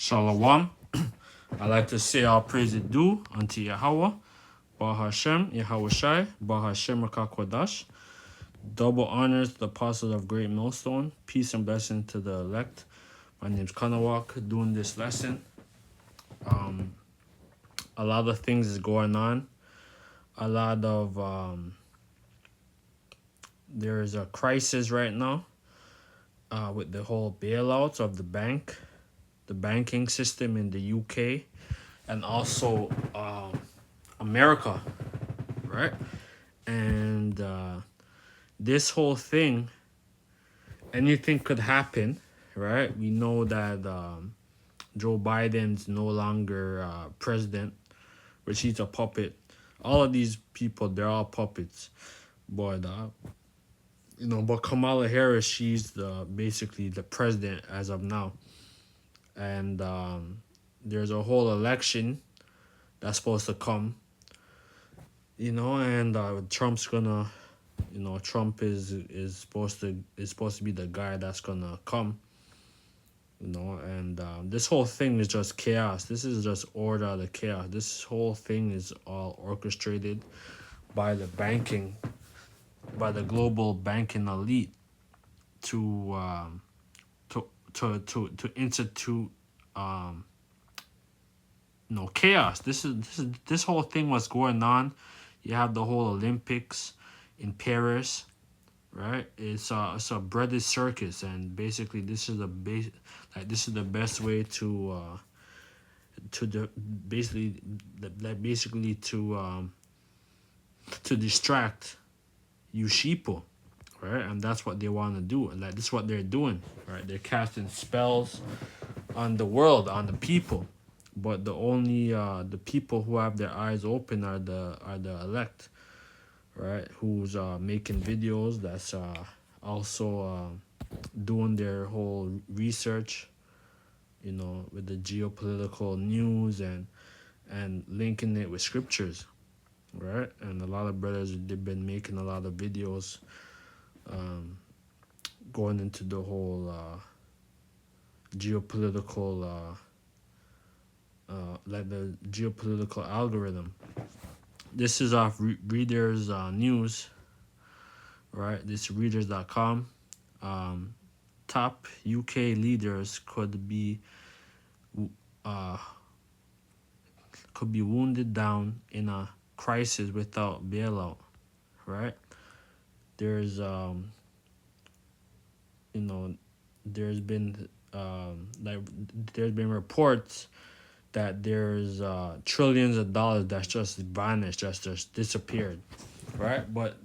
Shalom. I like to say all praise is due unto Yahweh, Ba Hashem, Yahweh Shai, Ba Hashem Rakakwadash. Double honors to the apostles of Great Millstone. Peace and blessing to the elect. My name's Kanawak. Doing this lesson. A lot of things is going on. A lot of there is a crisis right now with the whole bailouts of the banking system in the UK, and also America, right? And this whole thing, anything could happen, right? We know that Joe Biden's no longer president, which he's a puppet. All of these people, they're all puppets. But but Kamala Harris, she's basically the president as of now. And there's a whole election that's supposed to come, and Trump's gonna, Trump is supposed to be the guy that's gonna come, and this whole thing is just chaos. This is just order out of chaos. This whole thing is all orchestrated by the global banking elite to institute chaos. This whole thing was going on. You have the whole Olympics in Paris, right? It's a breaded circus, and basically this is the best way to distract you sheeple, right? And that's what they want to do, and this is what they're doing, right? They're casting spells on the world, on the people, but the people who have their eyes open are the elect, right? Who's making videos, that's also doing their whole research, with the geopolitical news and linking it with scriptures, right? And a lot of brothers, they've been making a lot of videos going into the whole geopolitical like the geopolitical algorithm. This is off Readers News, right? This is readers.com. Top UK leaders could be wounded down in a crisis without bailout, right? There's there's been there's been reports that there's trillions of dollars that's just vanished, just disappeared, right? But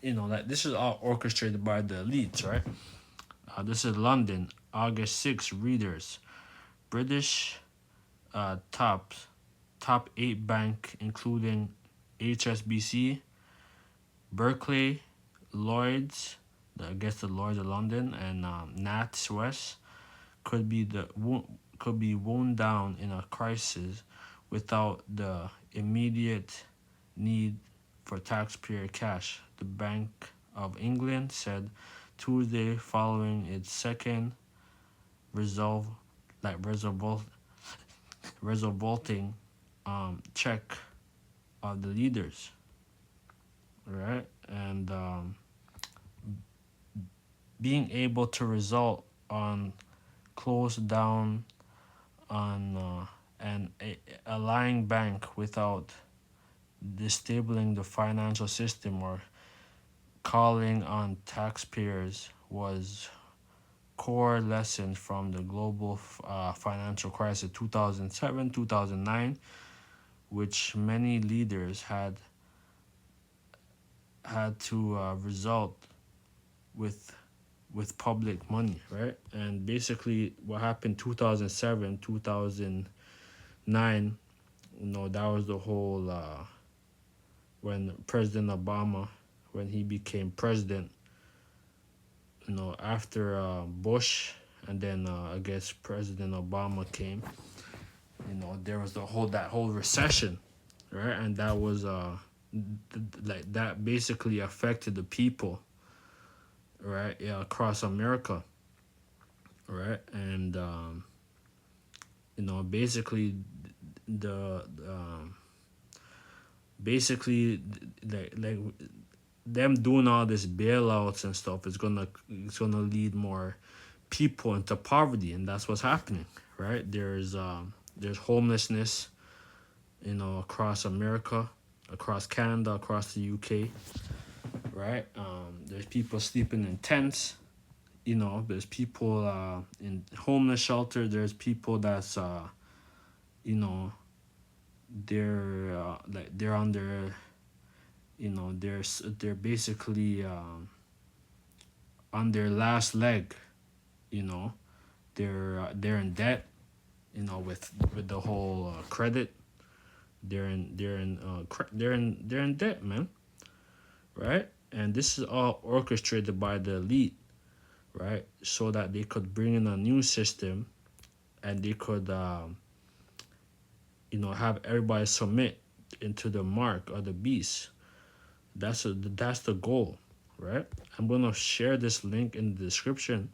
this is all orchestrated by the elites, right? This is London, August 6th. Readers, British top 8 bank, including HSBC, Berkeley, Lloyd's, I guess the Lloyd's of London, and NatWest could be wound down in a crisis without the immediate need for taxpayer cash, the Bank of England said Tuesday, following its second resolving check of the leaders, right? And being able to result on close down on a lying bank without disabling the financial system or calling on taxpayers was core lesson from the global financial crisis 2007-2009, which many leaders had to result with public money, right? And basically what happened 2007, 2009, that was the whole when President Obama, when he became president, after Bush, and then I guess President Obama came, there was that whole recession, right? And that was that basically affected the people, right? Yeah, across America, right? And Basically the basically like them doing all this bailouts and stuff is gonna lead more people into poverty, and that's what's happening, right? There's homelessness, across America, across Canada, across the UK, right? There's people sleeping in tents. There's people in homeless shelter. There's people that's you know they're on their they're basically on their last leg. you know they're in debt, with the whole credit. They're in debt, man, right? And this is all orchestrated by the elite, right? So that they could bring in a new system, and they could have everybody submit into the mark of the beast. That's the goal, right? I'm gonna share this link in the description,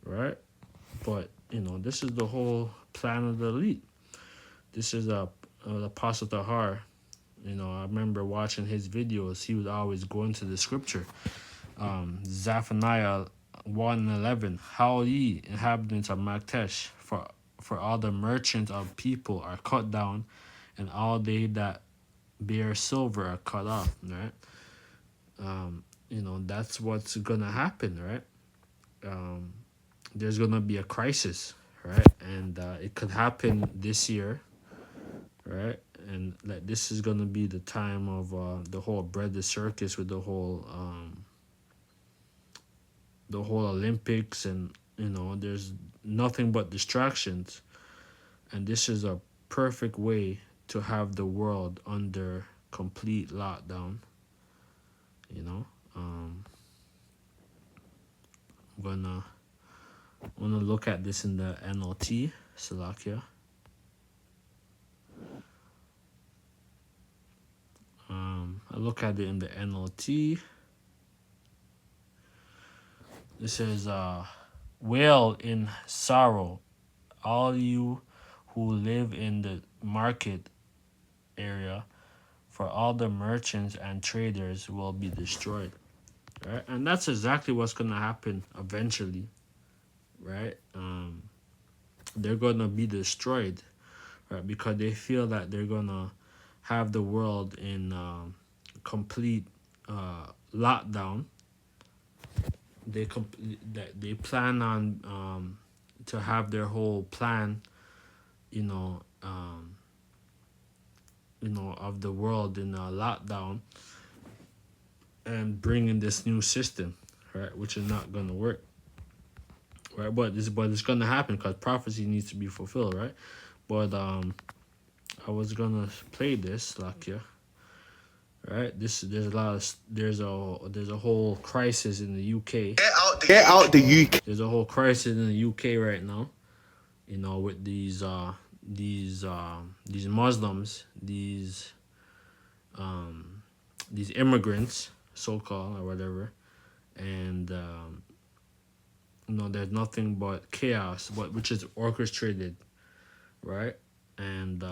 right? But this is the whole plan of the elite. This is Apostle Tahar. I remember watching his videos. He would always go into the scripture. Zephaniah 1:11. How ye inhabitants of Maktesh, for all the merchants of people are cut down, and all they that bear silver are cut off. Right. That's what's gonna happen, right? There's gonna be a crisis, right? And it could happen this year, right? And like this is gonna be the time of the whole bread circus with the whole Olympics, and there's nothing but distractions, and this is a perfect way to have the world under complete lockdown. I'm gonna look at this in the NLT, Salakia. I look at it in the NLT. It says, wail in sorrow, all you who live in the market area, for all the merchants and traders will be destroyed. Right? And that's exactly what's going to happen eventually. Right? They're going to be destroyed, right? Because they feel that they're going to have the world in complete lockdown. They plan on to have their whole plan, of the world in a lockdown, and bring in this new system, right? Which is not gonna work, right? But it's gonna happen because prophecy needs to be fulfilled, right? But I was gonna play this, Lakia. Right, there's a whole crisis in the UK. Get out the UK. There's a whole crisis in the UK right now. With these Muslims, these immigrants, so called, or whatever, and there's nothing but chaos, which is orchestrated, right? And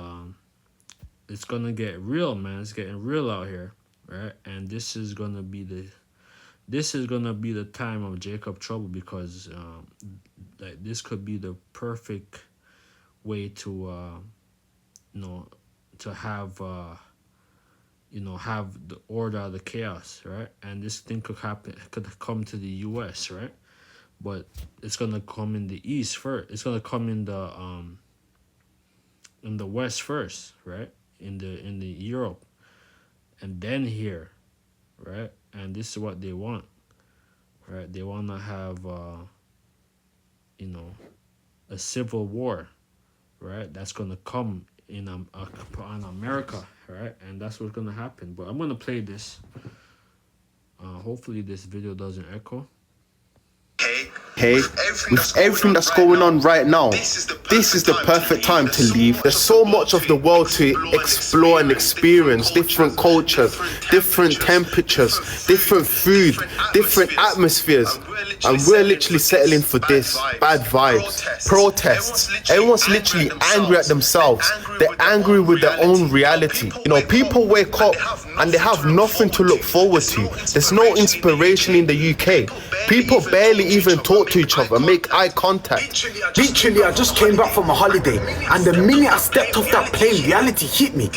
it's gonna get real, man. It's getting real out here, right? And this is gonna be the time of Jacob trouble, because this could be the perfect way to to have have the order of the chaos, right? And this thing could come to the US, right? But it's gonna come in the east first. It's gonna come in the west first, right? In the Europe, and then here, right? And this is what they want, right? They want to have a civil war, right? That's gonna come on America, right? And that's what's gonna happen. But I'm gonna play this. Hopefully this video doesn't echo. Hey, with everything that's going on right now, this is the perfect time to leave. There's so much of the world to explore and experience. Different cultures, different temperatures, different food, different atmospheres. and we're literally settling for this. Bad vibes, protests. Everyone's literally angry at themselves. They're angry with their own reality. You know, people wake up and they have nothing to look forward to. There's no inspiration in the UK. People barely even talk to each other, make eye contact. Literally, I just came back from a holiday, and the minute I stepped off that plane, reality hit me.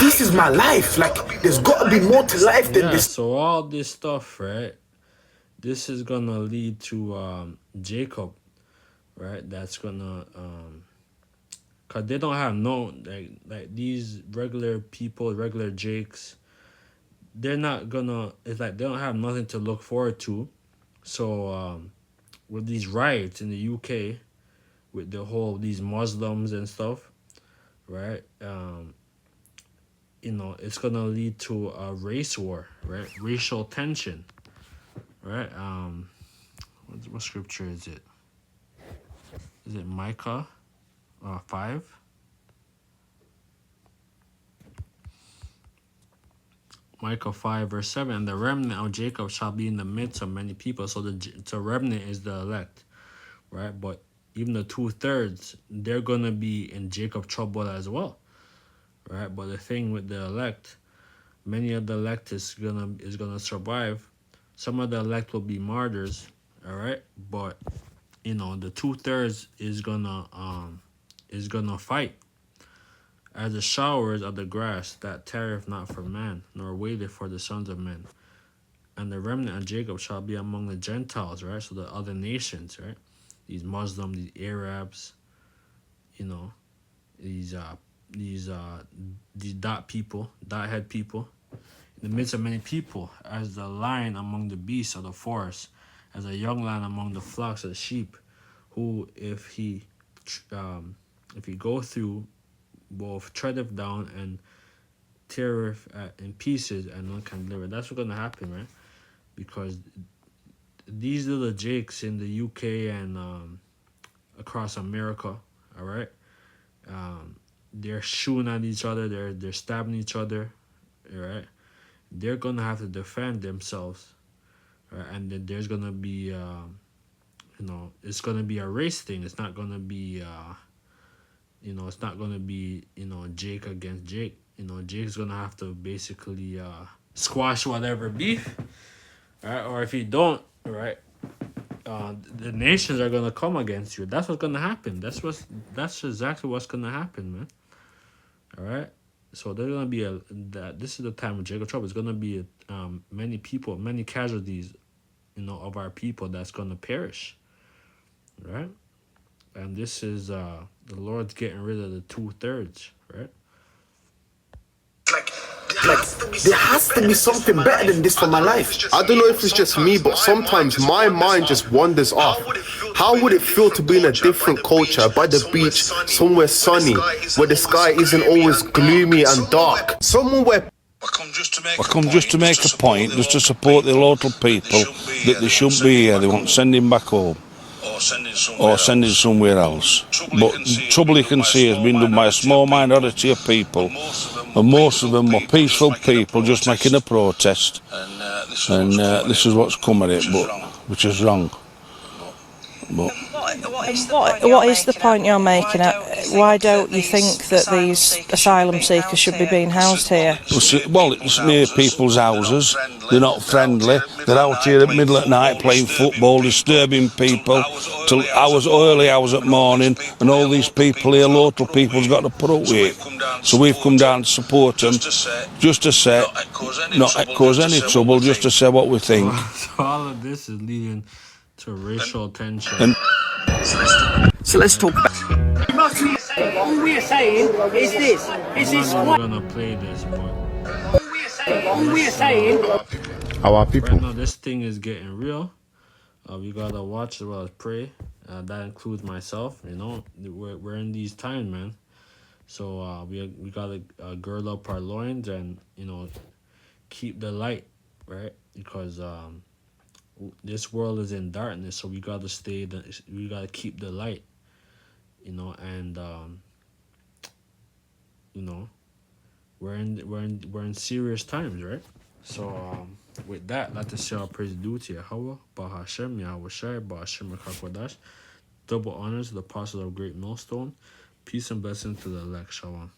This is my life. Like, there's got to be more to life than this. So all this stuff, right? This is gonna lead to Jacob, right? That's gonna cause they don't have no like these regular people, regular Jakes. They're not gonna. It's like they don't have nothing to look forward to. So with these riots in the UK, with the whole these Muslims and stuff, right? You know, it's gonna lead to a race war, right? Racial tension, right? What scripture is it? Is it Micah 5? Micah 5 verse 7, and the remnant of Jacob shall be in the midst of many people. So the remnant is the elect, right? But even the 2/3, they're gonna be in Jacob trouble as well, right? But the thing with the elect, many of the elect is gonna survive. Some of the elect will be martyrs, all right. But you know, the 2/3 is gonna fight. As the showers of the grass that tarrieth not for man, nor waiteth for the sons of men. And the remnant of Jacob shall be among the Gentiles, right? So the other nations, right? These Muslims, these Arabs, you know, these dot people, dot head people, in the midst of many people, as the lion among the beasts of the forest, as a young lion among the flocks of the sheep, who if he go through, both treadeth down and teareth in pieces, and none can deliver. That's what's gonna happen, right? Because these little jakes in the UK and across America, all right, they're shooting at each other, they're stabbing each other, all right. They're gonna have to defend themselves, right? And then there's gonna be, you know, it's gonna be a race thing. It's not gonna be, you know, it's not gonna be, you know, Jake against Jake. You know, Jake's gonna have to basically squash whatever beef, right? Or if you don't, right, the nations are gonna come against you. That's what's gonna happen. That's exactly what's gonna happen, man. All right. So there's gonna be this is the time of Jacob trouble. It's gonna be many people, many casualties, you know, of our people that's gonna perish, right? And this is the Lord's getting rid of the 2/3, right? There has to be something better than this for my life. I don't know if it's just me, but sometimes my mind just wanders off. How would it feel to be in a different culture, by the beach, somewhere sunny, where the sky isn't always gloomy and dark? Somewhere where I come just to make a point, just to support the local people, that they shouldn't be here. They want sending back home or sending somewhere else. But trouble you can see has been done by a small minority of people, and most of them were peaceful people just making a protest. And this is what's come of it, which is wrong. But what is the point you're making? Why don't you think that these asylum seekers should be being housed here? Well, it's near people's houses. They're not friendly. They're out here at middle at night playing football, disturbing people till early hours at morning, and all these people here, local people's got to put up with it. So we've come down to support them, just to say, not cause any trouble, just to say what we think. So all of this is leading to racial tension. So let's talk about. All we're saying is this. This is I'm not gonna play this, but all we're saying. our people. right now this thing is getting real. We gotta watch as well as pray. That includes myself. You know, we're in these times, man. So we gotta gird up our loins and, you know, keep the light, right? Because this world is in darkness, so we gotta we gotta keep the light, you know. And you know, we're in serious times, right? So With that, let us say our praise due to Yahweh, Bahashem, Yahweh Shai, Bahashem Rakakwadash. Double honors to the apostle of Great Millstone. Peace and blessing to the elect. Shalom.